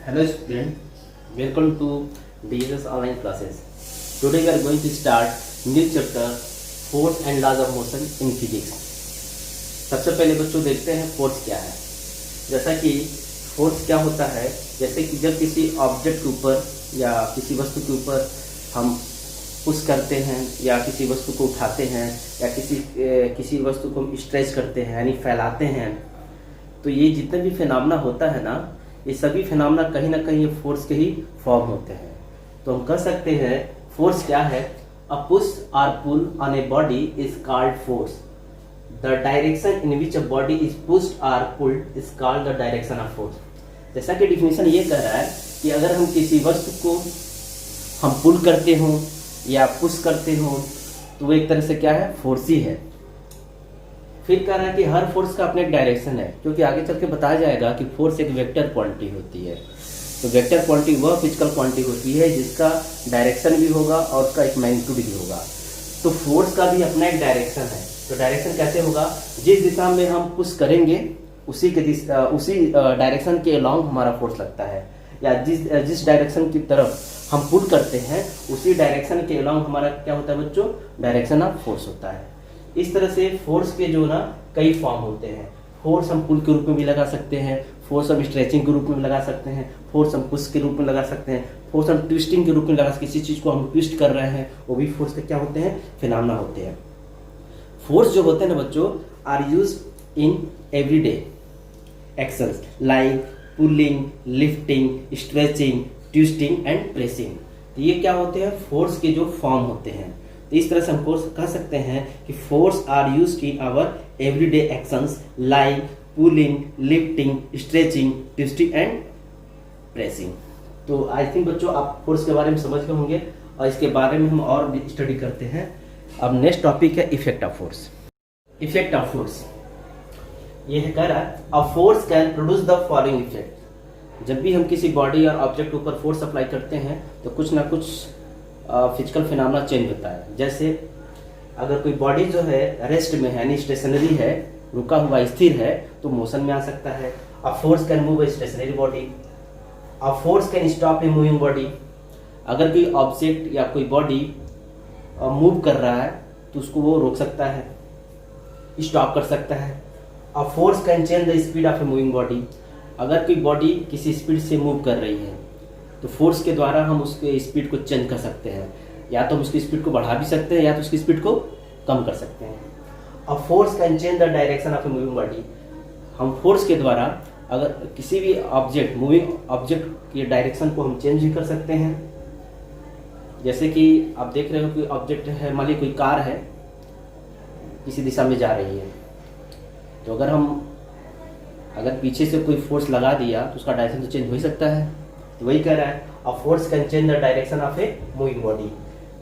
Hello student, welcome to DSS online classes. Today we are going to start new chapter force and laws of motion in physics. सबसे पहले बच्चों देखते हैं force क्या है। जैसा कि फोर्स क्या होता है, जैसे कि जब किसी ऑब्जेक्ट के ऊपर या किसी वस्तु के ऊपर हम पुश करते हैं या किसी वस्तु को उठाते हैं या किसी वस्तु को हम स्ट्रेच करते हैं यानी फैलाते हैं, तो ये जितने भी फिनोमेना होता है ना, ये सभी फिनोमेना कहीं ना कहीं ये फोर्स के ही फॉर्म होते हैं। तो हम कह सकते हैं फोर्स क्या है। A push or pull on a body is called force. The direction in which a body is pushed or pulled is called the direction of force. जैसा कि डिफिनेशन ये कह रहा है कि अगर हम किसी वस्तु को हम पुल करते हो या पुश करते हो तो वो एक तरह से क्या है, फोर्स ही है। फिर कह रहा है कि हर फोर्स का अपना एक डायरेक्शन है, क्योंकि आगे चल के बताया जाएगा कि फोर्स एक वेक्टर क्वांटिटी होती है। तो वेक्टर क्वांटिटी वह फिजिकल क्वांटिटी होती है जिसका डायरेक्शन भी होगा और उसका एक मैग्नीट्यूड भी होगा। तो फोर्स का भी अपना एक डायरेक्शन है। तो डायरेक्शन कैसे होगा, जिस दिशा में हम पुश करेंगे उसी डायरेक्शन के अलॉन्ग हमारा फोर्स लगता है, या जिस डायरेक्शन की तरफ हम पुल करते हैं उसी डायरेक्शन के अलॉन्ग हमारा क्या होता है बच्चों, डायरेक्शन ऑफ फोर्स होता है। इस तरह से फोर्स के जो ना कई फॉर्म होते हैं। फोर्स हम पुल के रूप में भी लगा सकते हैं, फोर्स हम स्ट्रेचिंग के रूप में लगा सकते हैं, फोर्स हम पुश के रूप में लगा सकते हैं, फोर्स हम ट्विस्टिंग के रूप में लगा सकते हैं। किसी चीज को हम ट्विस्ट कर रहे हैं वो भी फोर्स के क्या होते हैं, फिनोमेना होते हैं। फोर्स जो होते हैं ना बच्चों, are use in everyday actions like pulling, lifting, stretching, twisting and pressing. तो ये क्या होते हैं, फोर्स के जो फॉर्म होते हैं। तो इस तरह से हम कह सकते हैं कि force are used in our everyday actions like pulling, lifting, stretching, twisting and pressing. तो आई थिंक बच्चों आप फोर्स के बारे में समझ गए होंगे और इसके बारे में हम और भी स्टडी करते हैं। अब नेक्स्ट टॉपिक है effect of force. Effect of force ये है, कह रहा है a force can produce the following effect. जब भी हम किसी बॉडी या ऑब्जेक्ट के ऊपर फोर्स अप्लाई करते हैं तो कुछ ना कुछ फिजिकल फिनोमेना चेंज होता है। जैसे अगर कोई बॉडी जो है रेस्ट में है यानी स्टेशनरी है, रुका हुआ स्थिर है, तो मोशन में आ सकता है। A force can move a stationary body. A force can stop A moving body. अगर कोई ऑब्जेक्ट या कोई बॉडी मूव कर रहा है तो उसको वो रोक सकता है, स्टॉप कर सकता है। A force can change the speed of a moving body. अगर कोई बॉडी किसी स्पीड से मूव कर रही है तो फोर्स के द्वारा हम उसके स्पीड को चेंज कर सकते हैं, या तो हम उसकी स्पीड को बढ़ा भी सकते हैं या तो उसकी स्पीड को कम कर सकते हैं। अ force can change the direction of a moving body. हम फोर्स के द्वारा अगर किसी भी ऑब्जेक्ट, मूविंग ऑब्जेक्ट की डायरेक्शन को हम चेंज भी कर सकते हैं। जैसे कि आप देख रहे हो कि ऑब्जेक्ट है, मान लीजिए कोई कार है किसी दिशा में जा रही है, तो अगर पीछे से कोई फोर्स लगा दिया तो उसका डायरेक्शन तो चेंज हो ही सकता है। तो वही कह रहा है a force can change the direction of a moving body.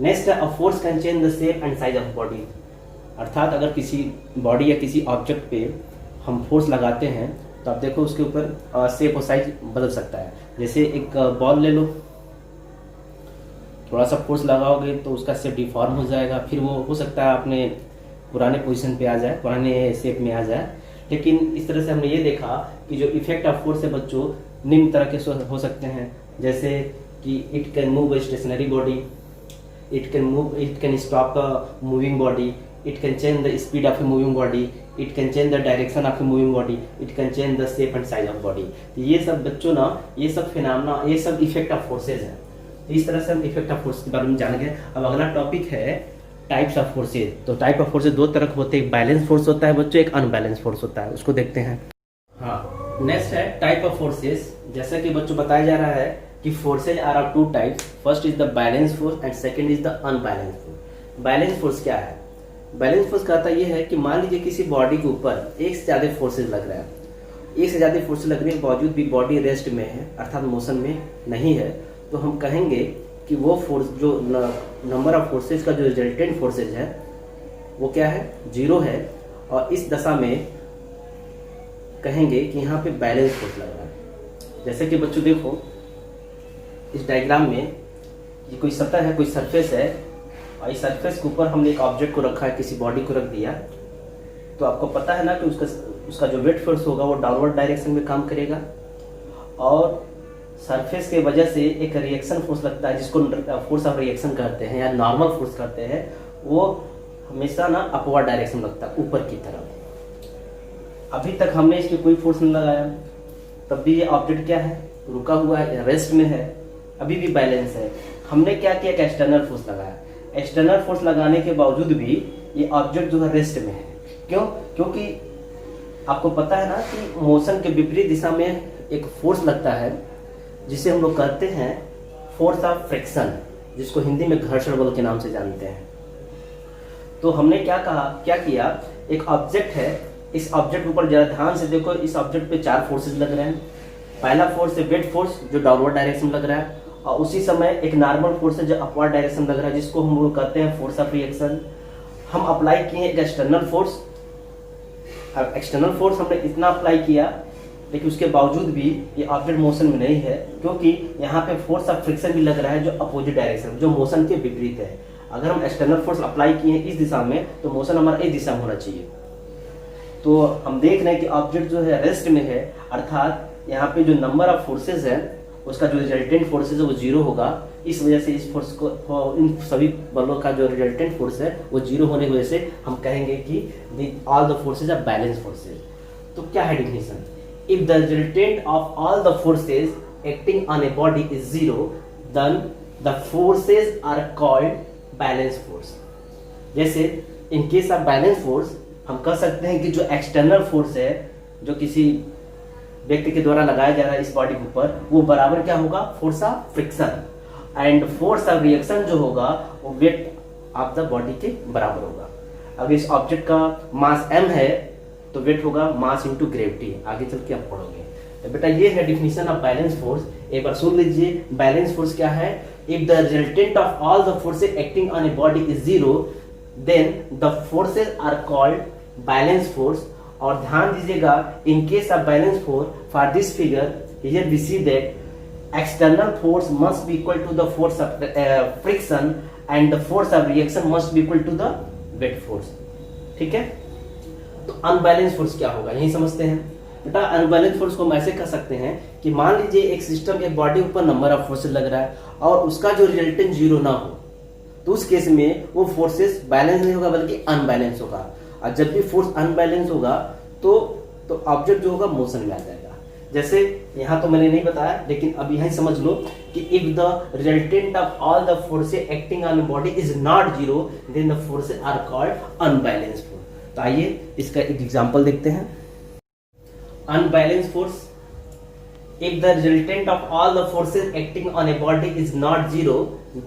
Next है a force can change the shape and size of body. अर्थात अगर किसी बॉडी या किसी ऑब्जेक्ट पे हम फोर्स लगाते हैं तो आप देखो उसके ऊपर शेप और साइज बदल सकता है। जैसे एक बॉल ले लो, थोड़ा सा फोर्स लगाओगे तो उसका शेप डिफॉर्म हो जाएगा, फिर वो हो सकता है अपने पुराने पोजीशन पे आ जाए, पुराने शेप में आ जाए। लेकिन इस तरह से हमने ये देखा कि जो इफेक्ट ऑफ फोर्स है बच्चों निम्न तरह के हो सकते हैं। जैसे कि it can move a stationary body, it can stop a moving body, it can change the speed of a moving body, it can change the direction of a moving body, it can change the shape and size of body. तो ये सब बच्चों ना, ये सब phenomena, ये सब effect of forces हैं। तो इस तरह से हम इफेक्ट ऑफ फोर्स के बारे में जान गए। अब अगला टॉपिक है टाइप्स ऑफ फोर्सेज। तो टाइप ऑफ फोर्सेज दो तरह के होते हैं, एक बैलेंस फोर्स होता है बच्चों, एक अनबैलेंस फोर्स होता है। उसको देखते हैं। हाँ, नेक्स्ट है टाइप ऑफ फोर्सेज। जैसा कि बच्चों बताया जा रहा है कि forces are of two types. First is the balance force and second is the unbalance force. Balance force क्या है? बैलेंस फोर्स कहता ये है कि मान लीजिए किसी बॉडी के ऊपर एक से ज्यादा फोर्सेज लग रहा है, एक से ज्यादा फोर्सेज लगने के बावजूद भी बॉडी रेस्ट में है अर्थात मोशन में नहीं है, तो हम कहेंगे कि वो फोर्स, जो नंबर ऑफ फोर्सेज का जो रिजल्टेंट फोर्सेज है वो क्या है, 0 है। और इस दशा में कहेंगे कि यहाँ पे बैलेंस फोर्स लग रहा है। जैसे कि बच्चों देखो इस डायग्राम में ये कोई सतह है, कोई सरफेस है, और इस सरफेस के ऊपर हमने एक ऑब्जेक्ट को रखा है, किसी बॉडी को रख दिया। तो आपको पता है ना कि उसका जो वेट फोर्स होगा वो डाउनवर्ड डायरेक्शन में काम करेगा, और सरफेस के वजह से एक रिएक्शन फोर्स लगता है जिसको फोर्स ऑफ रिएक्शन कहते हैं या नॉर्मल फोर्स कहते हैं, वो हमेशा ना अपवर्ड डायरेक्शन लगता है, ऊपर की तरफ। अभी तक हमने इसमें कोई फोर्स नहीं लगाया, तब भी ये ऑब्जेक्ट क्या है, रुका हुआ है, रेस्ट में है, अभी भी बैलेंस है। हमने क्या किया, एक्सटर्नल फोर्स लगाया। एक्सटर्नल फोर्स लगाने के बावजूद भी ये ऑब्जेक्ट जो है रेस्ट में है। क्यों? क्योंकि आपको पता है ना कि मोशन के विपरीत दिशा में एक फोर्स लगता है जिसे हम लोग कहते हैं फोर्स ऑफ फ्रिक्शन, जिसको हिंदी में घर्षण बल के नाम से जानते हैं। तो हमने क्या किया, एक ऑब्जेक्ट है, इस ऑब्जेक्ट के ऊपर जरा ध्यान से देखो, इस ऑब्जेक्ट पे 4 फोर्सेस लग रहे हैं। पहला फोर्स है वेट फोर्स जो डाउनवर्ड डायरेक्शन लग रहा है, और उसी समय एक नॉर्मल फोर्स है जो अपवर्ड डायरेक्शन लग रहा है, जिसको हम लोग कहते हैं फोर्स ऑफ रिएक्शन। हम अप्लाई किए एक एक्सटर्नल फोर्स। अब एक्सटर्नल फोर्स हमने इतना अप्लाई किया, लेकिन उसके बावजूद भी ये ऑब्जेक्ट मोशन में नहीं है, क्योंकि यहाँ पे फोर्स ऑफ फ्रिक्शन भी लग रहा है जो अपोजिट डायरेक्शन, जो मोशन के विपरीत है। अगर हम एक्सटर्नल फोर्स अप्लाई किए इस दिशा में तो मोशन हमारा इस दिशा में होना चाहिए। तो हम देख रहे हैं कि ऑब्जेक्ट जो है रेस्ट में है, अर्थात यहाँ पे जो नंबर ऑफ फोर्सेज है उसका जो रिजल्टेंट फोर्सेज है वो 0 होगा। इस वजह से इस फोर्स को, इन सभी बलों का जो रिजल्टेंट फोर्स है वो 0 होने की वजह से हम कहेंगे कि all the forces are balance forces. तो क्या है definition? If the resultant of all the forces acting on a body is 0 then the forces are called balance force. जैसे in case of balance force हम कह सकते हैं कि जो एक्सटर्नल फोर्स है जो किसी व्यक्ति के द्वारा लगाया जा रहा है इस बॉडी के ऊपर, वो बराबर क्या होगा, force of friction, and force of reaction जो होगा वो वेट ऑफ द बॉडी के बराबर होगा। अगर इस ऑब्जेक्ट का मास m है तो वेट होगा मास इनटू ग्रेविटी। आगे चल के आप पढ़ोगे। तो बेटा ये है डिफिनीशन ऑफ बैलेंस फोर्स। एक बार सुन लीजिए, बैलेंस फोर्स क्या है? If the resultant of all the forces acting on a body is 0 then the forces are called balance force. और ध्यान दीजिएगा, in case of balance force for this figure here we see that external force must be equal to the force of friction and the force of reaction must be equal to the weight force. ठीक है? तो unbalance force क्या होगा, यही समझते हैं। बेटा unbalance force को हम ऐसे कह सकते हैं कि मान लीजिए एक सिस्टम, एक बॉडी ऊपर नंबर ऑफ फोर्सेस लग रहा है और उसका जो रिजल्टेंट 0 ना हो, तो उस केस में वो फोर्सेस बैलेंस नहीं होगा बल्कि अनबैलेंस होगा। और जब भी फोर्स अनबैलेंस होगा तो ऑब्जेक्ट जो होगा मोशन में आ जाएगा। जैसे यहाँ तो मैंने नहीं बताया, लेकिन अब यही समझ लो कि if the resultant of all the forces acting on body is not 0 then the forces are called unbalance force. तो आइए इसका एक एग्जांपल देखते हैं। Unbalance force, if the resultant of all the forces acting on a body is not 0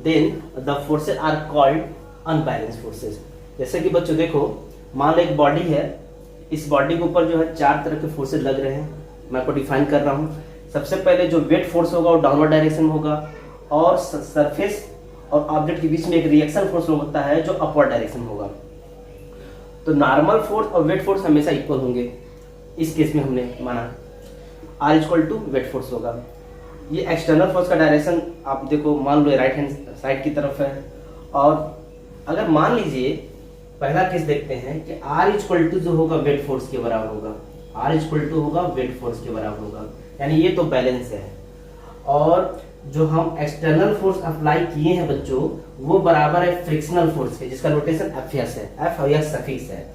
then the forces are called unbalanced forces। जैसे कि बच्चों देखो, मान लो एक बॉडी है, इस बॉडी के ऊपर जो है 4 तरह के फोर्सेस लग रहे हैं। मैं आपको डिफाइन कर रहा हूँ। सबसे पहले जो वेट फोर्स होगा वो डाउनवर्ड डायरेक्शन में होगा, और सरफेस और ऑब्जेक्ट के बीच में एक रिएक्शन फोर्स होता है जो अपवर्ड डायरेक्शन में होगा। तो नॉर्मल फोर्स और वेट फोर्स हमेशा इक्वल होंगे। इस केस में हमने माना R equal to weight force होगा। ये एक्सटर्नल फोर्स का डायरेक्शन आप देखो, मान लो राइट हैंड साइड की तरफ है। और अगर मान लीजिए पहला केस देखते हैं कि R इक्वल टू जो होगा वेट फोर्स के बराबर होगा, R इक्वल टू होगा वेट फोर्स के बराबर होगा, यानी ये तो बैलेंस है। और जो हम एक्सटर्नल फोर्स अप्लाई किए हैं बच्चों, वो बराबर है फ्रिक्शनल फोर्स के, जिसका नोटेशन Fs है, F सफिक्स है।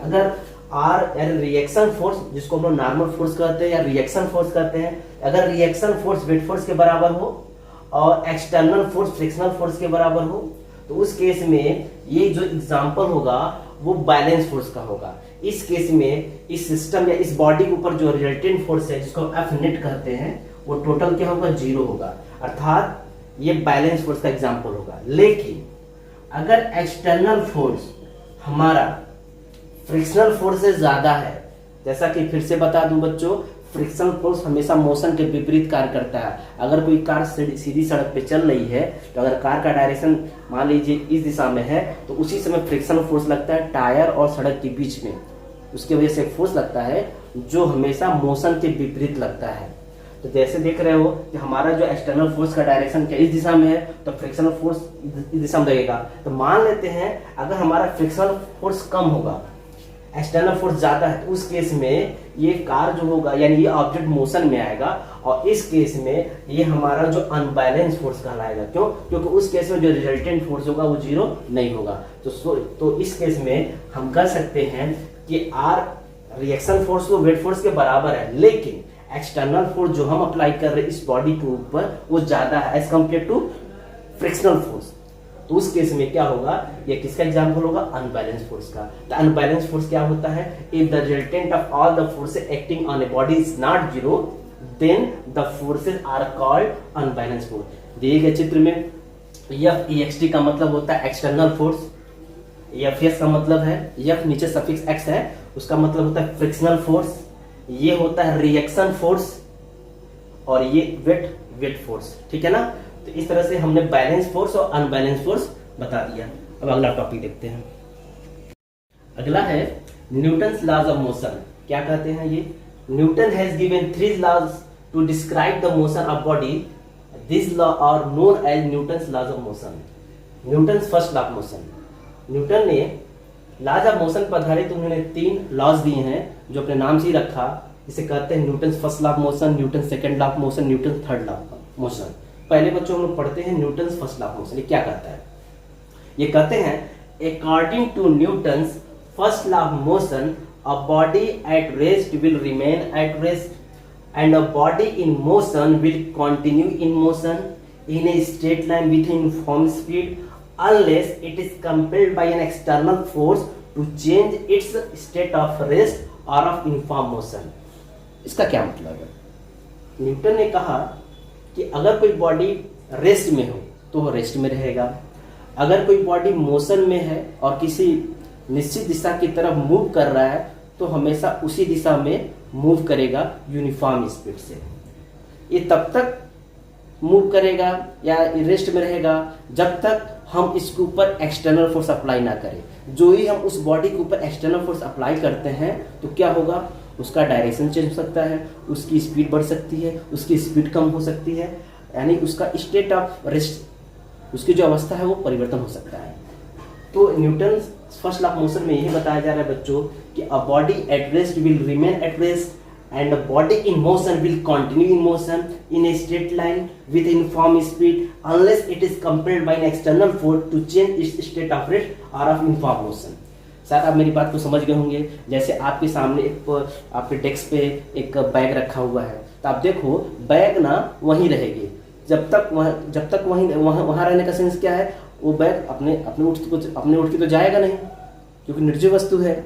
अगर आर यानी रिएक्शन फोर्स, जिसको हम लोग नॉर्मल फोर्स कहते हैं या रिएक्शन फोर्स कहते हैं, अगर रिएक्शन फोर्स वेट फोर्स के बराबर हो और एक्सटर्नल फोर्स फ्रिक्शनल फोर्स के बराबर हो, तो उस केस में ये जो एग्जांपल होगा वो बैलेंस फोर्स का होगा। इस केस में इस सिस्टम या इस बॉडी के ऊपर जो रिजल्टेंट फोर्स है, जिसको एफ नेट कहते हैं, वो टोटल क्या होगा, 0 होगा, अर्थात ये बैलेंस फोर्स का एग्जांपल होगा। लेकिन अगर एक्सटर्नल फोर्स हमारा फ्रिक्शनल फोर्स से ज्यादा है, जैसा कि फिर से बता दूं बच्चों, फ्रिक्शनल फोर्स हमेशा मोशन के विपरीत कार्य करता है। अगर कोई कार सीधी सड़क पे चल रही है, तो अगर कार का डायरेक्शन मान लीजिए इस दिशा में है, तो उसी समय फ्रिक्शनल फोर्स लगता है टायर और सड़क के बीच में। उसके वजह से फोर्स लगता है जो हमेशा मोशन के विपरीत लगता है। तो जैसे देख रहे हो कि हमारा जो एक्सटर्नल फोर्स का डायरेक्शन क्या इस दिशा में है, तो फ्रिक्शनल फोर्स इस दिशा में लगेगा। तो मान लेते हैं अगर हमारा फ्रिक्शनल फोर्स कम होगा, एक्सटर्नल फोर्स ज़्यादा है, तो उस केस में ये कार जो होगा यानी ये ऑब्जेक्ट मोशन में आएगा, और इस केस में ये हमारा जो अनबैलेंस फोर्स कहलाएगा। क्यों? क्योंकि उस केस में जो रिजल्टेंट फोर्स होगा वो जीरो नहीं होगा। तो इस केस में हम कह सकते हैं कि आर रिएक्शन फोर्स तो वेट फोर्स के बराबर है, लेकिन एक्सटर्नल फोर्स जो हम अप्लाई कर रहे हैं इस बॉडी के ऊपर वो ज्यादा है as compare to frictional force. तो उस केस में क्या होगा, ये किसका एग्जांपल होगा, अनबैलेंस फोर्स का। तो अनबैलेंस फोर्स क्या होता है, if the resultant of all the forces acting on a body is not zero then the forces are called unbalance force. दिए गए चित्र में एफ एक्सटी का मतलब होता है एक्सटर्नल फोर्स, एफ एस का मतलब है, एफ नीचे सफिक्स एक्स है उसका मतलब होता है फ्रिक्शनल फोर्स, ये होता है रिएक्शन फोर्स, और ये वेट फोर्स। ठीक है ना। तो इस तरह से हमने बैलेंस फोर्स और अनबैलेंस फोर्स बता दिया। अब अगला टॉपिक देखते हैं। अगला है न्यूटन्स लॉज ऑफ मोशन। क्या कहते हैं ये, Newton has given 3 laws to describe the motion of body, this law are known as Newton's laws of motion. Newton's first law of motion, Newton ने लॉज ऑफ मोशन पर आधारित उन्होंने 3 laws दिए हैं जो अपने नाम से ही रखा, इसे कहते हैं Newton's first law of motion, Newton second law of motion, Newton third law of motion. पहले बच्चों हम लोग पढ़ते हैं Newton's first law of motion. ये क्या कहता है, ये कहते हैं according to Newton's first law of motion a body at rest will remain at rest and a body in motion will continue in motion in a straight line with uniform speed unless it is compelled by an external force to change its state of rest or of uniform motion। इसका क्या मतलब है, Newton ने कहा कि अगर कोई body rest में हो तो वो रेस्ट में रहेगा, अगर कोई बॉडी मोशन में है और किसी निश्चित दिशा की तरफ मूव कर रहा है तो हमेशा उसी दिशा में मूव करेगा यूनिफॉर्म स्पीड से। ये तब तक मूव करेगा या रेस्ट में रहेगा जब तक हम इसके ऊपर एक्सटर्नल फोर्स अप्लाई ना करें। जो ही हम उस बॉडी के ऊपर एक्सटर्नल फोर्स अप्लाई करते हैं तो क्या होगा, उसका डायरेक्शन चेंज हो सकता है, उसकी स्पीड बढ़ सकती है, उसकी स्पीड कम हो सकती है, यानी उसका स्टेट ऑफ रेस्ट, उसकी जो अवस्था है वो परिवर्तन हो सकता है। तो Newton first law of motion में यही बताया जा रहा है बच्चों कि अ body at rest will remain at rest and the body in motion will continue in motion in a straight line with uniform speed unless it is compelled by an external force to change its state of rest or of uniform motion। शायद आप मेरी बात को समझ गए होंगे। जैसे आपके सामने आपके डेस्क पे एक बैग रखा हुआ है, तो आप देखो बैग ना वहीं रहेगी जब तक वहाँ रहने का सेंस क्या है, वो बैग अपने उठ के तो जाएगा नहीं क्योंकि निर्जीव वस्तु है।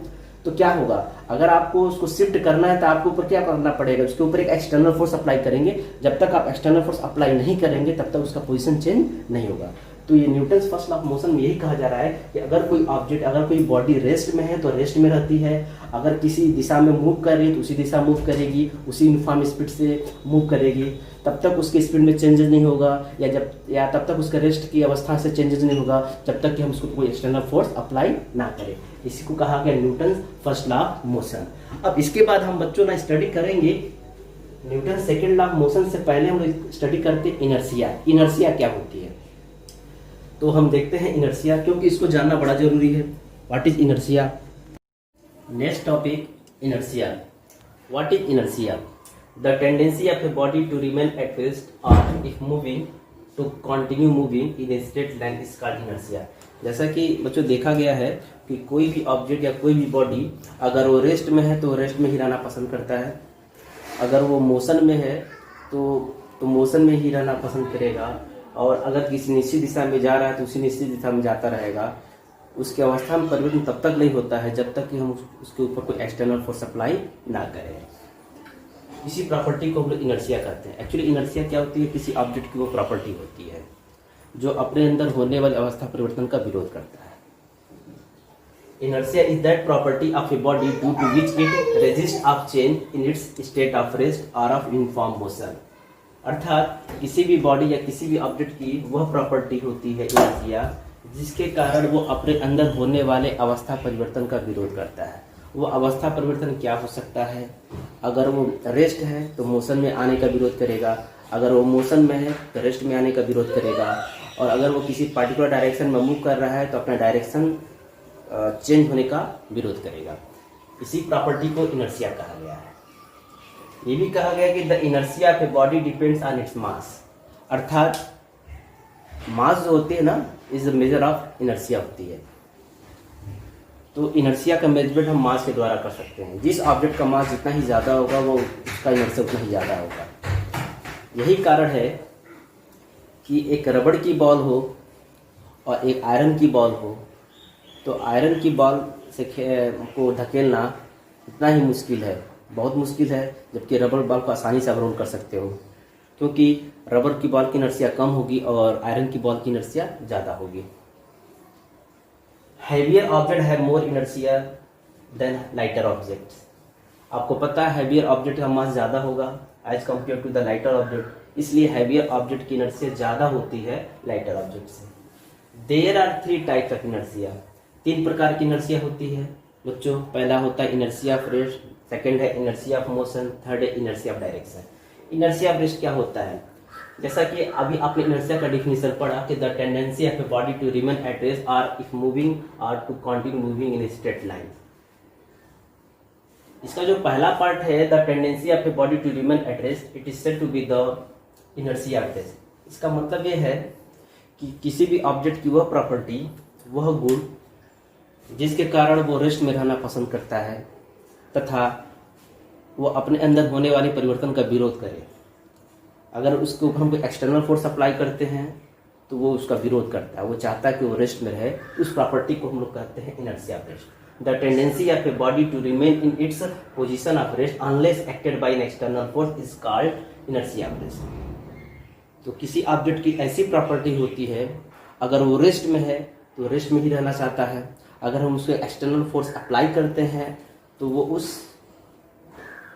तो क्या होगा, अगर आपको उसको शिफ्ट करना है तो आपको ऊपर क्या करना पड़ेगा, उसके ऊपर एक एक्सटर्नल फोर्स अप्लाई करेंगे। जब तक आप एक्सटर्नल फोर्स अप्लाई नहीं करेंगे तब तक उसका पोजीशन चेंज नहीं होगा। तो ये Newton's first law of motion में यही कहा जा रहा है कि अगर कोई ऑब्जेक्ट, अगर कोई बॉडी रेस्ट में है तो रेस्ट में रहती है, अगर किसी दिशा में मूव कर रही है तो उसी दिशा मूव करेगी, उसी यूनिफॉर्म स्पीड से मूव करेगी, तब तक उसकी स्पीड में चेंजेस नहीं होगा, या तब तक उसका रेस्ट की अवस्था से चेंजेस नहीं होगा जब तक कि हम उसको कोई एक्सटर्नल फोर्स अप्लाई ना करें। इसी को कहा गया Newton first law of motion. अब इसके बाद हम बच्चों ना स्टडी करेंगे Newton second law of motion से पहले हम स्टडी करते हैं इनर्शिया। इनर्शिया क्या होती है, तो हम देखते हैं इनर्शिया, क्योंकि इसको जानना बड़ा जरूरी है। What is inertia. Next topic inertia. What is inertia, the tendency of a body to remain at rest or if moving to continue moving in a straight line is called inertia. जैसा कि बच्चों देखा गया है कि कोई भी object या कोई भी बॉडी अगर वो रेस्ट में है तो रेस्ट में ही रहना पसंद करता है, अगर वो मोशन में है तो मोशन में ही रहना पसंद करेगा, और अगर किसी निश्चित दिशा में जा रहा है तो उसी निश्चित दिशा में जाता रहेगा। उसकी अवस्था में परिवर्तन तब तक नहीं होता है जब तक कि हम उसके ऊपर कोई एक्सटर्नल फोर्स अप्लाई ना करें। इसी प्रॉपर्टी को हम लोग इनर्शिया कहते हैं। एक्चुअली इनर्शिया क्या होती है, किसी ऑब्जेक्ट की वो प्रॉपर्टी होती है जो अपने अंदर होने वाले अवस्था परिवर्तन का विरोध करता है। Inertia is that property of a body due to which it resist of change in its state of rest और ऑफ यूनिफॉर्म मोशन। अर्थात किसी भी बॉडी या किसी भी ऑब्जेक्ट की वह प्रॉपर्टी होती है इनर्शिया जिसके कारण वो अपने अंदर होने वाले अवस्था परिवर्तन का विरोध करता है। वो अवस्था परिवर्तन क्या हो सकता है, अगर वो रेस्ट है तो मोशन में आने का विरोध करेगा, अगर वो मोशन में है तो रेस्ट में आने का विरोध करेगा, और अगर वो किसी पार्टिकुलर डायरेक्शन में मूव कर रहा है तो अपना डायरेक्शन चेंज होने का विरोध करेगा। इसी प्रॉपर्टी को इनर्शिया कहा गया है। ये भी कहा गया कि the inertia of a body depends on its mass, अर्थात मास जो होती है ना is the measure of inertia होती है। तो इनर्शिया का मेजरमेंट हम मास के द्वारा कर सकते हैं। जिस ऑब्जेक्ट का मास जितना ही ज़्यादा होगा वो उसका इनर्शिया उतना ही ज़्यादा होगा। यही कारण है कि एक रबड़ की बॉल हो और एक आयरन की बॉल हो, तो आयरन की बॉल से को धकेलना इतना ही मुश्किल है, बहुत मुश्किल है, जबकि रबड़ बॉल को आसानी से आप रोल कर सकते हो, क्योंकि रबड़ की बॉल की इनर्शिया कम होगी और आयरन की बॉल की इनर्शिया ज़्यादा होगी। Heavier object have more inertia than lighter objects. आपको पता है हैवियर ऑब्जेक्ट का मास ज़्यादा होगा as compare to the lighter object, इसलिए हैवियर ऑब्जेक्ट की इनर्शिया ज़्यादा होती है लाइटर ऑब्जेक्ट से। There are 3 types of inertia. 3 प्रकार की इनर्शिया होती है बच्चों। पहला होता है इनर्शिया ऑफ रेस्ट, सेकेंड है इनर्शिया ऑफ मोशन, थर्ड है inertia of direction. Inertia of rest क्या होता है? जैसा कि अभी आपने इनर्शिया का डेफिनेशन पढ़ा कि the tendency of a body to remain at rest or if moving or to continue moving in straight line. इसका जो पहला पार्ट है the tendency of a body to remain at rest, it is said to be the inertia of rest. इसका मतलब ये है कि किसी भी ऑब्जेक्ट की वह प्रॉपर्टी, वह गुण जिसके कारण वो रेस्ट में रहना पसंद करता है तथा वो अपने अंदर होने वाले परिवर्तन का विरोध करे। अगर उसके ऊपर हम कोई एक्सटर्नल फोर्स अप्लाई करते हैं तो वो उसका विरोध करता है, वो चाहता है कि वो रेस्ट में रहे। उस प्रॉपर्टी को हम लोग कहते हैं inertia of rest. The tendency of a body to remain in its position of rest unless acted by an external force is called inertia of rest. तो किसी ऑब्जेक्ट की ऐसी प्रॉपर्टी होती है, अगर वो रेस्ट में है तो रेस्ट में ही रहना चाहता है, अगर हम उसको एक्सटर्नल फोर्स अप्लाई करते हैं तो वो उस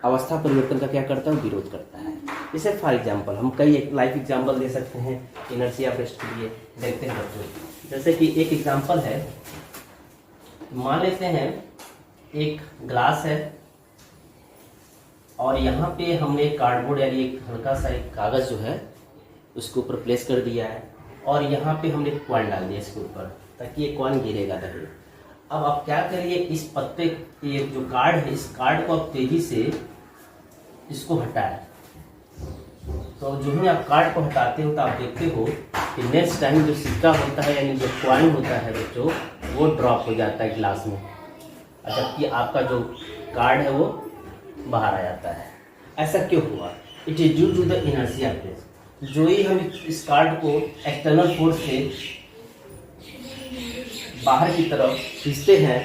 अवस्था परिवर्तन का क्या करता है, विरोध करता है। जैसे फॉर एग्जांपल हम कई लाइफ एग्जांपल दे सकते हैं इनर्शिया ऑफ रेस्ट के लिए। देखते हैं बच्चों, जैसे कि एक एग्जांपल है, मान लेते हैं एक ग्लास है और यहाँ पे हमने कार्डबोर्ड यानी एक हल्का सा एक कागज जो है उसके ऊपर प्लेस कर दिया है और यहाँ पे हमने कॉइन डाल दिया इसके ऊपर ताकि ये कॉइन गिरेगा नहीं। अब आप क्या करिए, इस पत्ते, ये जो कार्ड है, इस कार्ड को आप तेजी से इसको हटाएं। तो जो ही आप कार्ड को हटाते हो तो आप देखते हो कि नेक्स्ट टाइम जो सिक्का होता है यानी जो कॉइन होता है बच्चों, वो ड्रॉप हो जाता है ग्लास में, जबकि आपका जो कार्ड है वो बाहर आ जाता है। ऐसा क्यों हुआ? It is due to the inertia of rest. जो ही हम इस कार्ड को एक्सटर्नल फोर्स से बाहर की तरफ खींचते हैं,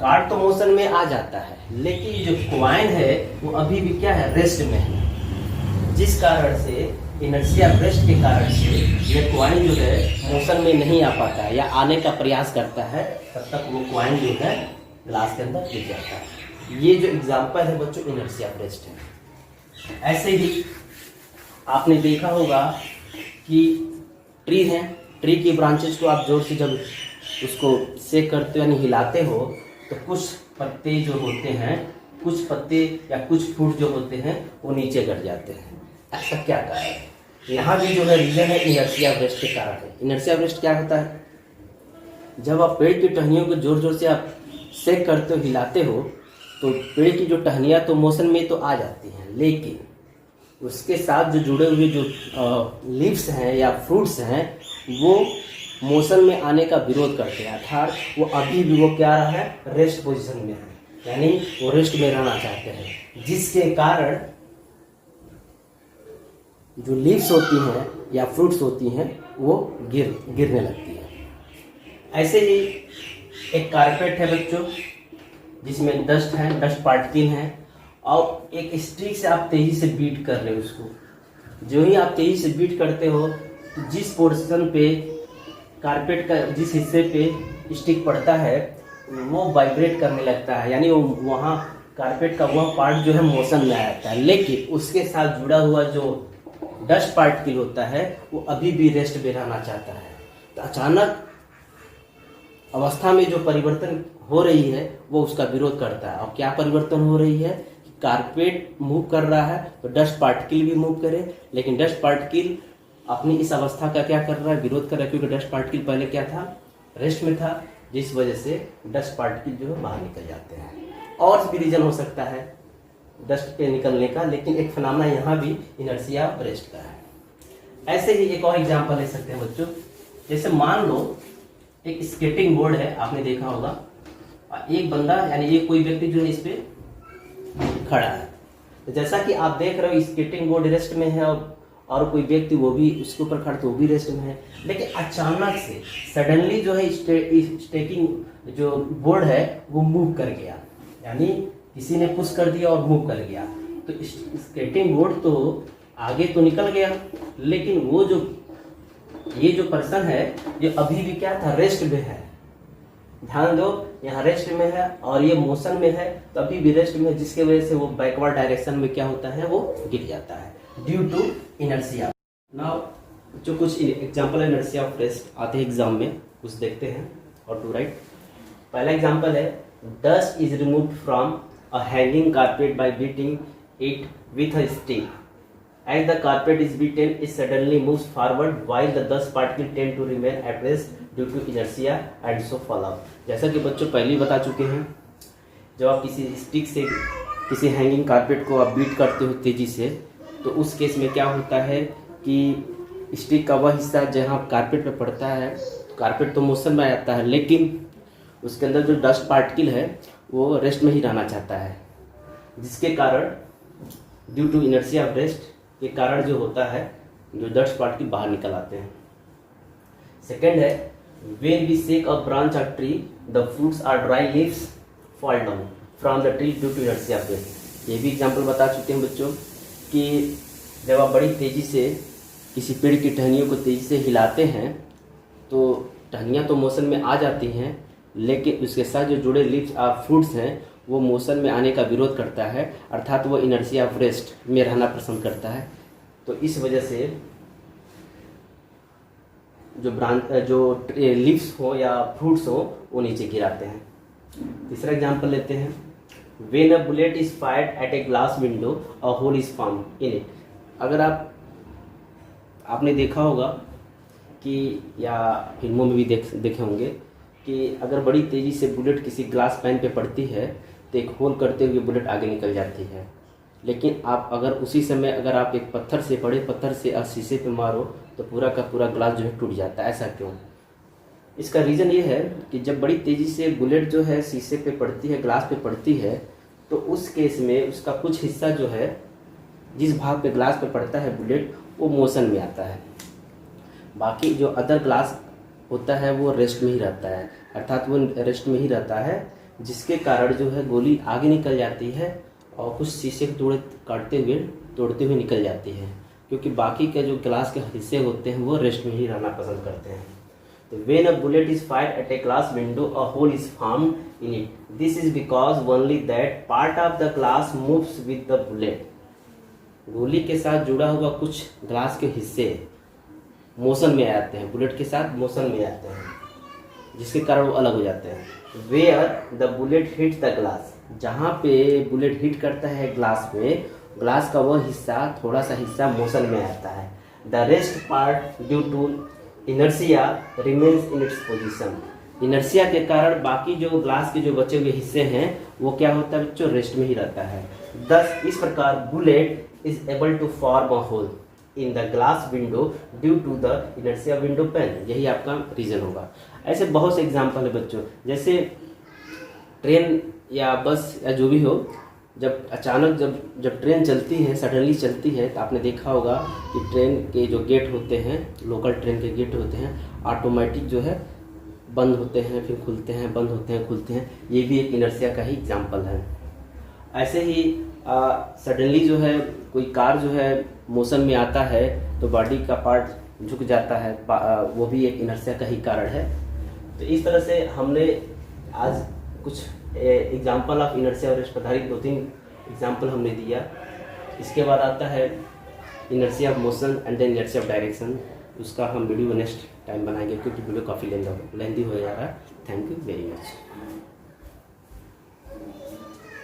कार्ड तो मोशन में आ जाता है, लेकिन जो कॉइन है वो अभी भी क्या है, रेस्ट में है। जिस कारण से इनर्शिया रेस्ट के कारण से ये कॉइन जो है मोशन में नहीं आ पाता है या आने का प्रयास करता है, तब तक वो कॉइन जो है ग्लास के अंदर गिर जाता है। ये जो एग्जांपल है बच्चों इनर्शिया रेस्ट है। ऐसे ही आपने देखा होगा कि ट्री है, ट्री की ब्रांचेस को आप जोर से जब उसको शेक करते हो यानी हिलाते हो तो कुछ पत्ते जो होते हैं, कुछ पत्ते या कुछ फूट जो होते हैं वो नीचे गिर जाते हैं। ऐसा क्या कारण है? यहाँ भी जो है रीजन है इनर्शिया रेस्ट के कारण है। इनर्शिया रेस्ट क्या होता है? जब आप पेड़ की टहनियों को जोर जोर से आप शेक करते हो, हिलाते हो, तो पेड़ की जो टहनियाँ तो मोशन में तो आ जाती हैं, लेकिन उसके साथ जो जुड़े हुए जो लीव्स हैं या फ्रूट्स हैं वो मोशन में आने का विरोध करते हैं, अर्थात वो अभी भी वो क्या रहा है, रेस्ट पोजीशन में है, यानी वो रेस्ट में रहना चाहते हैं, जिसके कारण जो लीव्स होती हैं या फ्रूट्स होती हैं वो गिरने लगती हैं। ऐसे ही एक कारपेट है बच्चों जिसमें डस्ट है, डस्ट पार्टिकल है, और एक स्टिक से आप तेजी से बीट कर रहे हो उसको। जो ही आप तेजी से बीट करते हो तो जिस पोर्शन पे कारपेट का जिस हिस्से पे स्टिक पड़ता है वो वाइब्रेट करने लगता है, यानी वो वहाँ कारपेट का वह पार्ट जो है मोशन में आ जाता है, लेकिन उसके साथ जुड़ा हुआ जो डस्ट पार्टिकल होता है वो अभी भी रेस्ट में रहना चाहता है। तो अचानक अवस्था में जो परिवर्तन हो रही है वो उसका विरोध करता है। और क्या परिवर्तन हो रही है? कारपेट मूव कर रहा है तो डस्ट पार्टिकल भी मूव करे, लेकिन डस्ट पार्टिकल अपनी इस अवस्था का क्या कर रहा है, विरोध कर रहा है, क्योंकि डस्ट पार्टिकल पहले क्या था, रेस्ट में था, जिस वजह से डस्ट पार्टिकल जो है बाहर निकल जाते हैं। और भी रीजन हो सकता है डस्ट के निकलने का, लेकिन एक फिनोमेना यहाँ भी इनर्शिया ऑफ रेस्ट का है। ऐसे ही एक और एग्जांपल ले सकते हैं बच्चों, जैसे मान लो एक स्केटिंग बोर्ड है, आपने देखा होगा, और एक बंदा यानी एक कोई व्यक्ति जो है इस पे खड़ा है। तो जैसा कि आप देख रहे हो स्केटिंग बोर्ड रेस्ट में है और कोई व्यक्ति वो भी उसके ऊपर खड़ा तो वो भी रेस्ट में है, लेकिन अचानक से सडनली जो है स्केटिंग जो बोर्ड है वो मूव कर गया, यानी किसी ने पुश कर दिया और मूव कर गया। तो स्केटिंग बोर्ड तो आगे तो निकल गया, लेकिन वो जो ये जो पर्सन है ये अभी भी क्या था, रेस्ट में है। ध्यान दो, यहाँ रेस्ट में है और ये मोशन में है, तो अभी भी रेस्ट में है, जिसके वजह से वो बैकवर्ड डायरेक्शन में क्या होता है, वो गिर जाता है ड्यू टू इनर्शिया। नाउ जो कुछ एग्जांपल इनर्शिया ऑफ रेस्ट आते हैं एग्जाम में, कुछ देखते हैं और टू राइट। पहला एग्जांपल है, dust is removed from a hanging carpet bye beating it with a stick. As the carpet is beaten, it suddenly moves forward while the dust particles tend to remain at rest due to inertia and so fall off। जैसा कि बच्चों पहले ही बता चुके हैं, जब आप किसी स्टिक से किसी हैंगिंग कारपेट को आप बीट करते हो तेजी से, तो उस केस में क्या होता है कि स्टिक का वह हिस्सा जहाँ कारपेट पे पड़ता है, कारपेट तो मोशन में आ जाता है, लेकिन उसके अंदर जो डस्ट पार्टिकल है वो रेस्ट में ही रहना चाहता है, जिसके कारण due to inertia of rest के कारण जो होता है जो डस्ट पार्टिकल बाहर निकल आते हैं। सेकेंड है, when we shake a branch of tree the fruits or dry leaves fall down from the tree due to inertia of rest. ये भी एग्जांपल बता चुके हैं बच्चों कि जब आप बड़ी तेज़ी से किसी पेड़ की टहनियों को तेज़ी से हिलाते हैं तो टहनियाँ तो मोशन में आ जाती हैं, लेकिन उसके साथ जो जुड़े लीव्स और फ्रूट्स हैं वो मोशन में आने का विरोध करता है, अर्थात वो इनर्शिया ऑफ रेस्ट में रहना पसंद करता है। तो इस वजह से जो लीव्स हो या फ्रूट्स हो वो नीचे गिराते हैं। तीसरा एग्जांपल लेते हैं, when a bullet is fired at a glass window a hole is formed in it. अगर आपने देखा होगा कि या फिल्मों में भी देखे होंगे कि अगर बड़ी तेज़ी से बुलेट किसी ग्लास पैन पे पड़ती है तो एक होल करते हुए बुलेट आगे निकल जाती है, लेकिन आप अगर उसी समय अगर आप एक पत्थर से बड़े पत्थर से शीशे पे मारो तो पूरा का पूरा ग्लास जो है टूट जाता है। ऐसा क्यों? इसका रीज़न ये है कि जब बड़ी तेज़ी से बुलेट जो है शीशे पे पड़ती है, ग्लास पे पड़ती है, तो उस केस में उसका कुछ हिस्सा जो है जिस भाग पे ग्लास पे पड़ता है बुलेट वो मोशन में आता है, बाकी जो अदर ग्लास होता है वो रेस्ट में ही रहता है, अर्थात वो रेस्ट में ही रहता है, जिसके कारण जो है गोली आगे निकल जाती है और कुछ शीशे के टुकड़े तोड़ते हुए निकल जाती है, क्योंकि बाकी के जो ग्लास के हिस्से होते हैं वो रेस्ट में ही रहना पसंद करते हैं। तो when a bullet is fired at a glass window a hole is formed in it, this is because only that part of the glass moves with the bullet. गोली के साथ जुड़ा हुआ कुछ ग्लास के हिस्से मोशन में आते हैं, बुलेट के साथ मोशन में आते हैं, जिसके कारण वो अलग हो जाते हैं। Where the bullet hit the glass, जहाँ पे बुलेट हिट करता है ग्लास में, ग्लास का वह हिस्सा थोड़ा सा हिस्सा मोशन में आता है। The rest part due to inertia remains in its position. Inertia के कारण बाकी जो ग्लास के जो बचे हुए हिस्से हैं वो क्या होता है बच्चों, रेस्ट में ही रहता है। दस इस प्रकार bullet is able to form a hole in the glass window due to the inertia window pane. यही आपका रीजन होगा। ऐसे बहुत से एग्जाम्पल है बच्चों, जैसे ट्रेन या बस या जो भी हो, जब अचानक जब ट्रेन चलती है, सडनली चलती है, तो आपने देखा होगा कि ट्रेन के जो गेट होते हैं, लोकल ट्रेन के गेट होते हैं, ऑटोमेटिक जो है बंद होते हैं, फिर खुलते हैं, बंद होते हैं, खुलते हैं। ये भी एक इनर्शिया का ही एग्जाम्पल है। ऐसे ही सडनली जो है कोई कार जो है मोशन में आता है तो बॉडी का पार्ट झुक जाता है, वो भी एक इनर्शिया का ही कारण है। तो इस तरह से हमने आज कुछ एग्जाम्पल ऑफ इनर्शिया और रेस्ट आधारित 2-3 एग्जाम्पल हमने दिया। इसके बाद आता है inertia of motion and then inertia of direction. उसका हम वीडियो नेक्स्ट टाइम बनाएंगे, क्योंकि वीडियो काफ़ी लेंदी हो जा रहा है। Thank you very much.